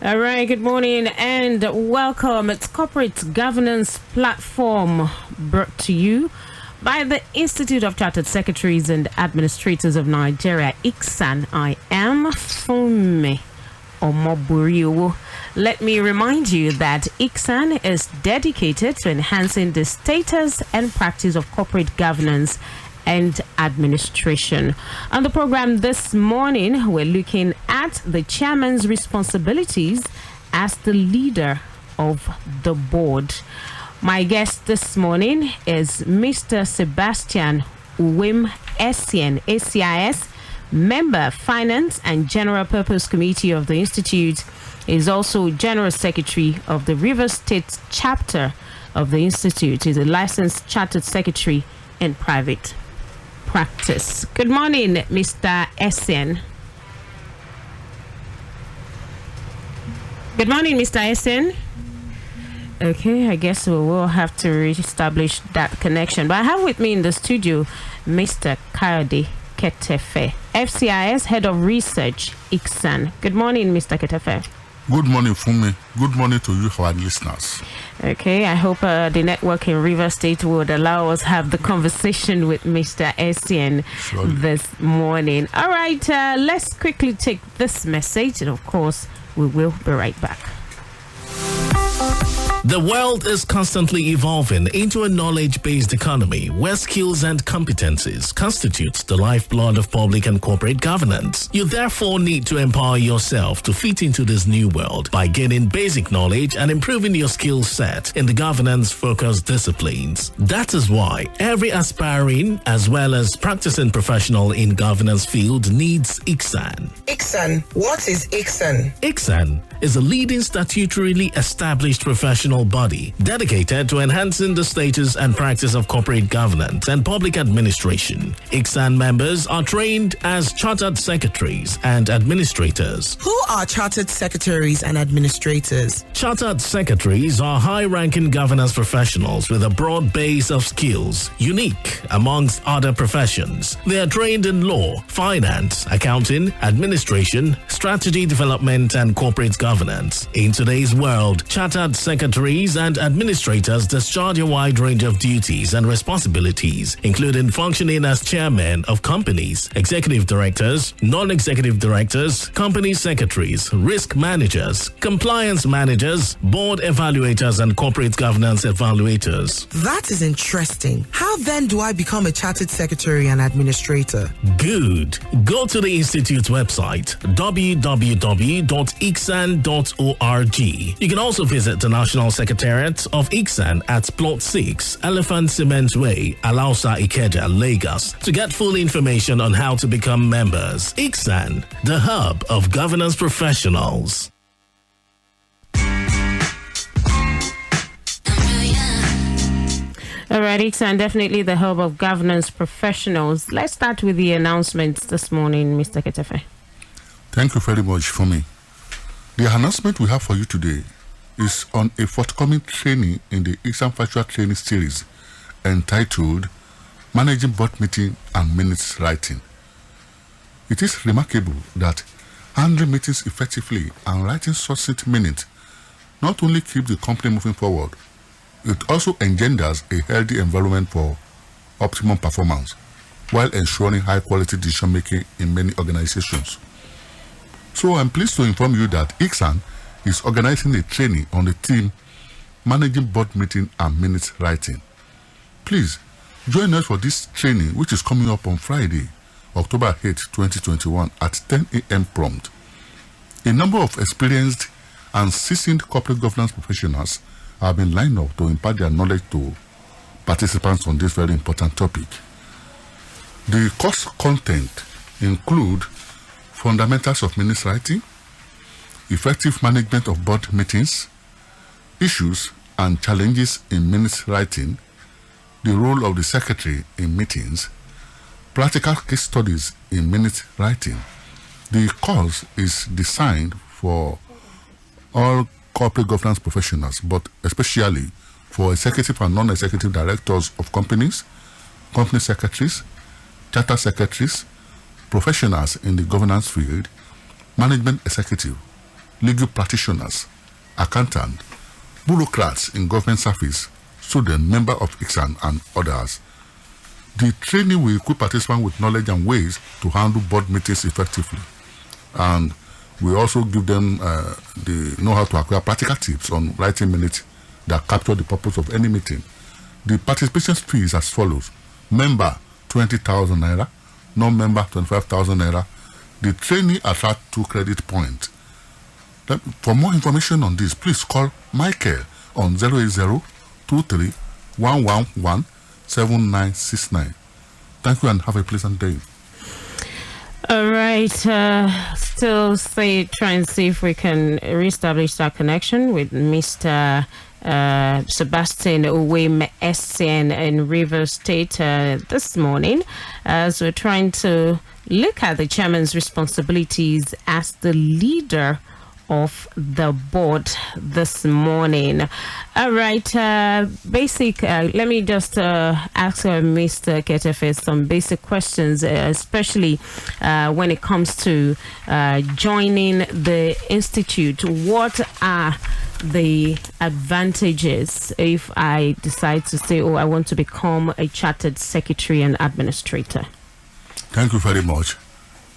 All right, good morning and welcome. It's Corporate Governance Platform brought to you by the Institute of Chartered Secretaries and Administrators of Nigeria, ESSIEN. I am Funmi Omoburiwo. Let me remind you that ESSIEN is dedicated to enhancing the status and practice of corporate governance and administration. On the program this morning, we're looking at the chairman's responsibilities as the leader of the board. My guest this morning is Mr. SEBASTIAN UWEM ESSIEN, ACIS, member, Finance and General Purpose Committee of the Institute. He is also General Secretary of the Rivers State Chapter of the Institute. He is a licensed Chartered Secretary in private practice. Good morning, Mr. ESSIEN. Good morning, Mr. ESSIEN. Okay, I guess we will have to reestablish that connection. But I have with me in the studio Mr. Kayode Ketefe, FCIS Head of Research, ESSIEN. Good morning, Mr. Ketefe. Good morning, Funmi. Good morning to you, our listeners. Okay, I hope the network in River State would allow us to have the conversation with Mr. ESSIEN this morning. All right, let's quickly take this message, and of course, we will be right back. The world is constantly evolving into a knowledge-based economy where skills and competencies constitute the lifeblood of public and corporate governance. You therefore need to empower yourself to fit into this new world by gaining basic knowledge and improving your skill set in the governance-focused disciplines. That is why every aspiring as well as practicing professional in governance field needs ESSIEN. ESSIEN. What is ESSIEN? ESSIEN is a leading statutorily established professional body dedicated to enhancing the status and practice of corporate governance and public administration. ESSIEN members are trained as chartered secretaries and administrators. Who are chartered secretaries and administrators? Chartered secretaries are high-ranking governance professionals with a broad base of skills, unique amongst other professions. They are trained in law, finance, accounting, administration, strategy development, and corporate governance. In today's world, chartered secretaries and administrators discharge a wide range of duties and responsibilities, including functioning as chairmen of companies, executive directors, non-executive directors, company secretaries, risk managers, compliance managers, board evaluators, and corporate governance evaluators. That is interesting. How then do I become a chartered secretary and administrator? Good. Go to the Institute's website, www.exsan.org. You can also visit the National Secretariat of ESSIEN at Plot 6, Elephant Cement Way, Alausa, Ikeja, Lagos, to get full information on how to become members. ESSIEN, the hub of governance professionals. All right, ESSIEN, definitely the hub of governance professionals. Let's start with the announcements this morning, Mr. Ketefe. Thank you very much, Funmi. The announcement we have for you today is on a forthcoming training in the ESSIEN virtual training series entitled Managing Board Meeting and Minutes Writing. It is remarkable that handling meetings effectively and writing succinct minutes not only keeps the company moving forward, it also engenders a healthy environment for optimum performance while ensuring high-quality decision-making in many organizations. So I'm pleased to inform you that ESSIEN is organizing a training on the theme Managing Board Meeting and Minutes Writing. Please join us for this training, which is coming up on Friday, October 8, 2021 at 10 a.m. prompt. A number of experienced and seasoned corporate governance professionals have been lined up to impart their knowledge to participants on this very important topic. The course content include fundamentals of minutes writing, effective management of board meetings, issues and challenges in minutes writing, the role of the secretary in meetings, practical case studies in minutes writing. The course is designed for all corporate governance professionals, but especially for executive and non-executive directors of companies, company secretaries, charter secretaries, professionals in the governance field, management executive, legal practitioners, accountants, bureaucrats in government service, students, members of ESSIEN, and others. The training will equip participants with knowledge and ways to handle board meetings effectively. And we also give them the know-how to acquire practical tips on writing minutes that capture the purpose of any meeting. The participation fee is as follows. Member, 20,000 naira. Non-member, 25,000 naira. The training attracts 2 credit points. For more information on this, please call Michael on 080-23-111-7969. Thank you and have a pleasant day. All right. Still try and see if we can reestablish that connection with Mr. Sebastian UWEM ESSIEN in Rivers State this morning, as we're trying to look at the chairman's responsibilities as the leader of the board this morning. All right, let me just ask Mr. Ketefe some basic questions, especially when it comes to joining the institute. What are the advantages if I decide to say, I want to become a chartered secretary and administrator? Thank you very much.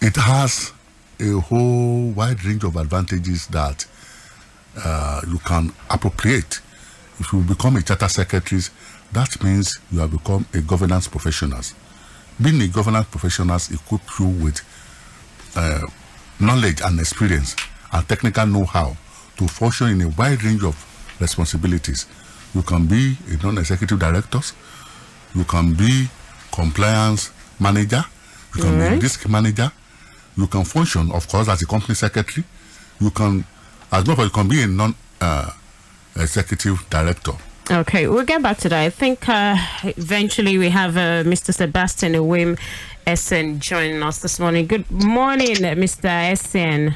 It has a whole wide range of advantages that you can appropriate. If you become a charter secretary, that means you have become a governance professional. Being a governance professional equips you with knowledge and experience and technical know-how to function in a wide range of responsibilities. You can be a non-executive director, you can be compliance manager, you can be risk manager, you can function, of course, as a company secretary. You can, as well as you can be a non-executive director. Okay, we'll get back to that. I think eventually we have Mr. Sebastian UWEM ESSIEN joining us this morning. Good morning, Mr. ESSIEN.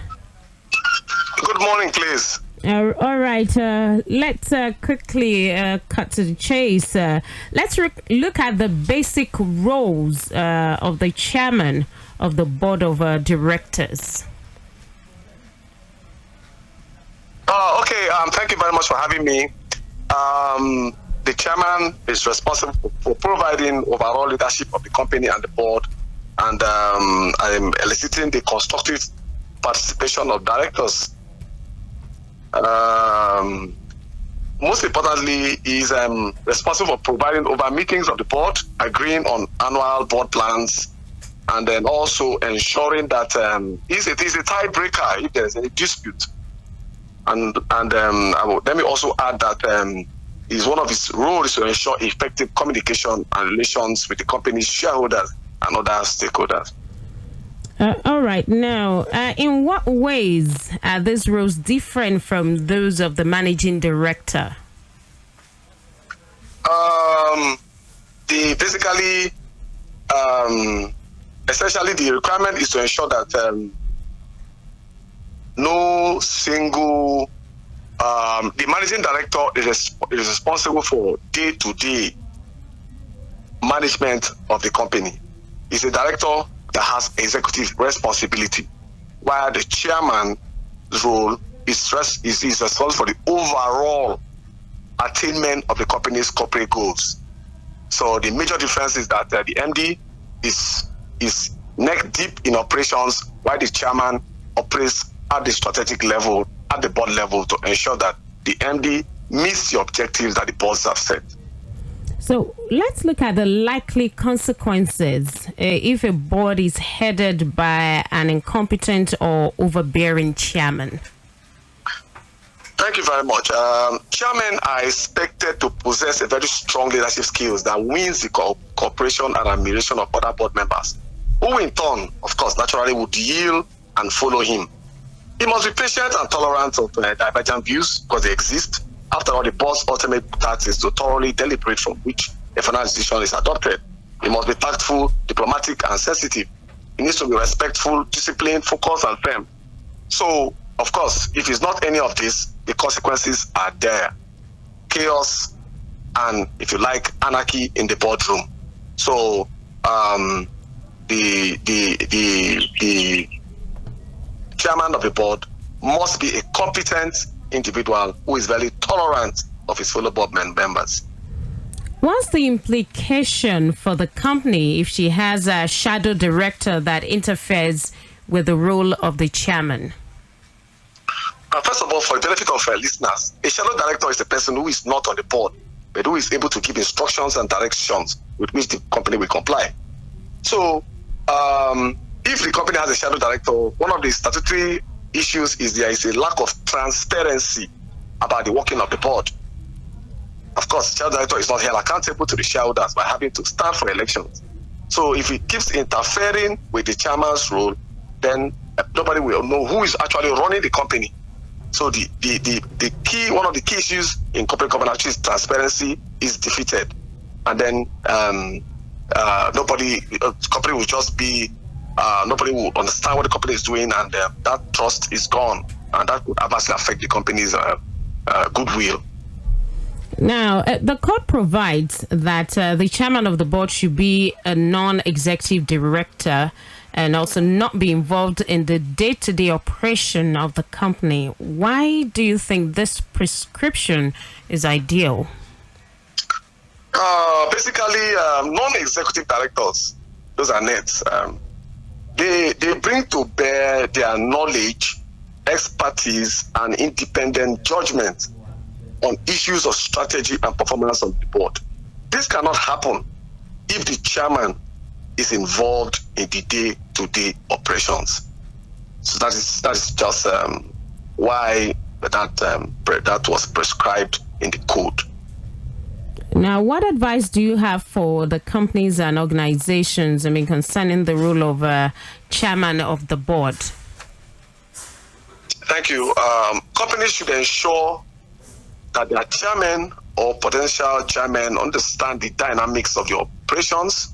Good morning, please. All right, let's quickly cut to the chase. Let's look at the basic roles of the chairman of the board of directors. Okay, thank you very much for having me. The chairman is responsible for providing overall leadership of the company and the board, and I'm eliciting the constructive participation of directors. Most importantly, is responsible for providing over meetings of the board, agreeing on annual board plans, and then also ensuring that it is a tiebreaker if there is any dispute. And let me also add that is one of his roles to ensure effective communication and relations with the company's shareholders and other stakeholders. All right. Now, in what ways are these roles different from those of the managing director? Essentially, the requirement is to ensure that no single, the managing director is responsible for day-to-day management of the company. He's a director that has executive responsibility, while the chairman's role is responsible for the overall attainment of the company's corporate goals. So the major difference is that the MD is neck deep in operations, while the chairman operates at the strategic level, at the board level, to ensure that the MD meets the objectives that the boards have set. So let's look at the likely consequences if a board is headed by an incompetent or overbearing chairman. Thank you very much. Chairmen are expected to possess a very strong leadership skills that wins the cooperation and admiration of other board members, who in turn, of course, naturally would yield and follow him. He must be patient and tolerant of divergent views, because they exist. After all, the board's ultimate task is to thoroughly deliberate from which a final decision is adopted. He must be tactful, diplomatic, and sensitive. He needs to be respectful, disciplined, focused, and firm. So, of course, if it's not any of this, the consequences are there. Chaos and, if you like, anarchy in the boardroom. So, the chairman of the board must be a competent individual who is very tolerant of his fellow board members. What's the implication for the company if she has a shadow director that interferes with the role of the chairman? First of all, for the benefit of listeners, a shadow director is a person who is not on the board, but who is able to give instructions and directions with which the company will comply. So, if the company has a shadow director, one of the statutory issues is there is a lack of transparency about the working of the board. Of course, the shadow director is not held accountable to the shareholders by having to stand for elections. So if he keeps interfering with the chairman's role, then nobody will know who is actually running the company. So the key, one of the key issues in corporate governance is transparency is defeated, and then company will just be nobody will understand what the company is doing, and that trust is gone, and that could adversely affect the company's goodwill. Now, the court provides that the chairman of the board should be a non-executive director and also not be involved in the day-to-day operation of the company. Why do you think this prescription is ideal? Basically, non-executive directors, those are NEDs, they bring to bear their knowledge, expertise, and independent judgment on issues of strategy and performance of the board. This cannot happen if the chairman is involved in the day-to-day operations. So that is just why that was prescribed in the code. Now, what advice do you have for the companies and organizations, concerning the role of chairman of the board? Thank you. Companies should ensure that their chairman or potential chairman understand the dynamics of the operations,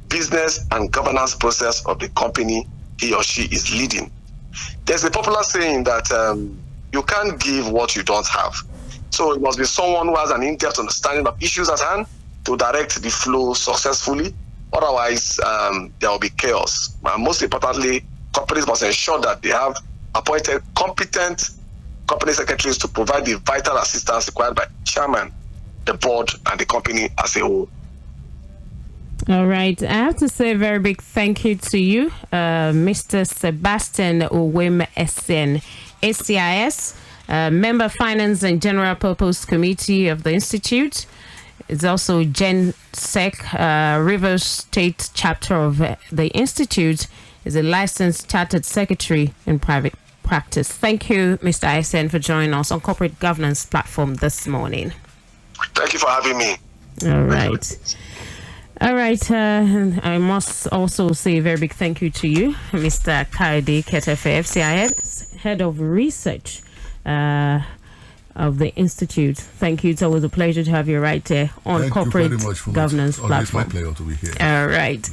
business, and governance process of the company he or she is leading. There's a popular saying that you can't give what you don't have. So it must be someone who has an in-depth understanding of issues at hand to direct the flow successfully. Otherwise, there will be chaos. And most importantly, companies must ensure that they have appointed competent company secretaries to provide the vital assistance required by the chairman, the board, and the company as a whole. All right. I have to say a very big thank you to you, Mr. Sebastian UWEM ESSIEN, ACIS, Member Finance and General Purpose Committee of the Institute. It's also GenSec, Rivers State Chapter of the Institute, is a licensed chartered secretary in private practice. Thank you, Mr. ESSIEN, for joining us on Corporate Governance Platform this morning. Thank you for having me. All right. All right. I must also say a very big thank you to you, Mr. Kaide Ketefe, FCIS, Head of Research of the Institute. Thank you. It's always a pleasure to have you right there on Thank Corporate you very much for Governance Platform. It's my pleasure to be here. All right.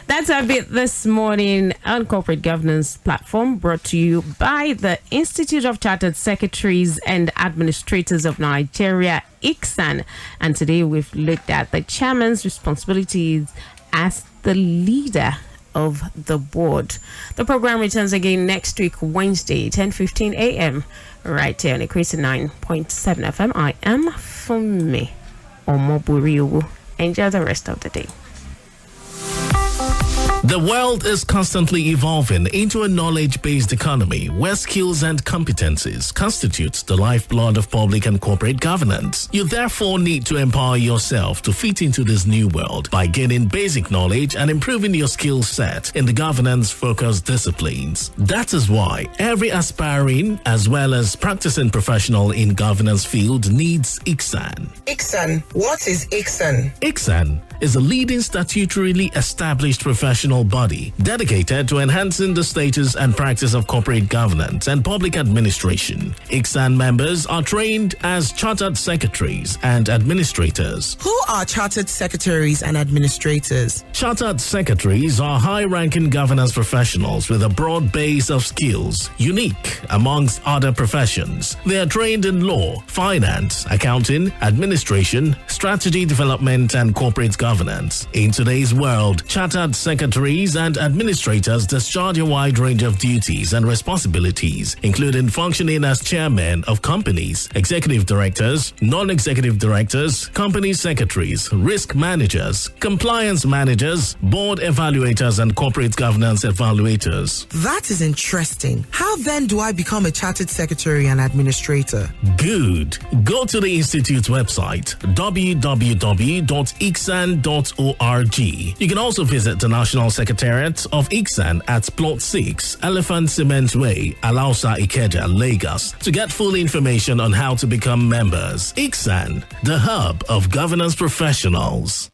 That's a bit this morning on Corporate Governance Platform, brought to you by the Institute of Chartered Secretaries and Administrators of Nigeria, ESSIEN. And today we've looked at the chairman's responsibilities as the leader of the board. The program returns again next week, Wednesday, 10:15 a.m. right here on Equator 9.7 FM. I am Funmi Omoburiwu. Enjoy the rest of the day. The world is constantly evolving into a knowledge-based economy where skills and competencies constitute the lifeblood of public and corporate governance. You therefore need to empower yourself to fit into this new world by gaining basic knowledge and improving your skill set in the governance-focused disciplines. That is why every aspiring as well as practicing professional in governance field needs ESSIEN. ESSIEN. What is ESSIEN? ESSIEN is a leading statutorily established professional body dedicated to enhancing the status and practice of corporate governance and public administration. ESSIEN members are trained as chartered secretaries and administrators. Who are chartered secretaries and administrators? Chartered secretaries are high-ranking governance professionals with a broad base of skills, unique amongst other professions. They are trained in law, finance, accounting, administration, strategy development, and corporate governance. In today's world, chartered secretaries secretaries and administrators discharge a wide range of duties and responsibilities, including functioning as chairmen of companies, executive directors, non-executive directors, company secretaries, risk managers, compliance managers, board evaluators, and corporate governance evaluators. That is interesting. How then do I become a chartered secretary and administrator? Good. Go to the Institute's website, www.icsan.org. You can also visit the National Secretariat of ICSAN at Plot 6, Elephant Cement Way, Alausa, Ikeja, Lagos, to get full information on how to become members. ICSAN, the hub of governance professionals.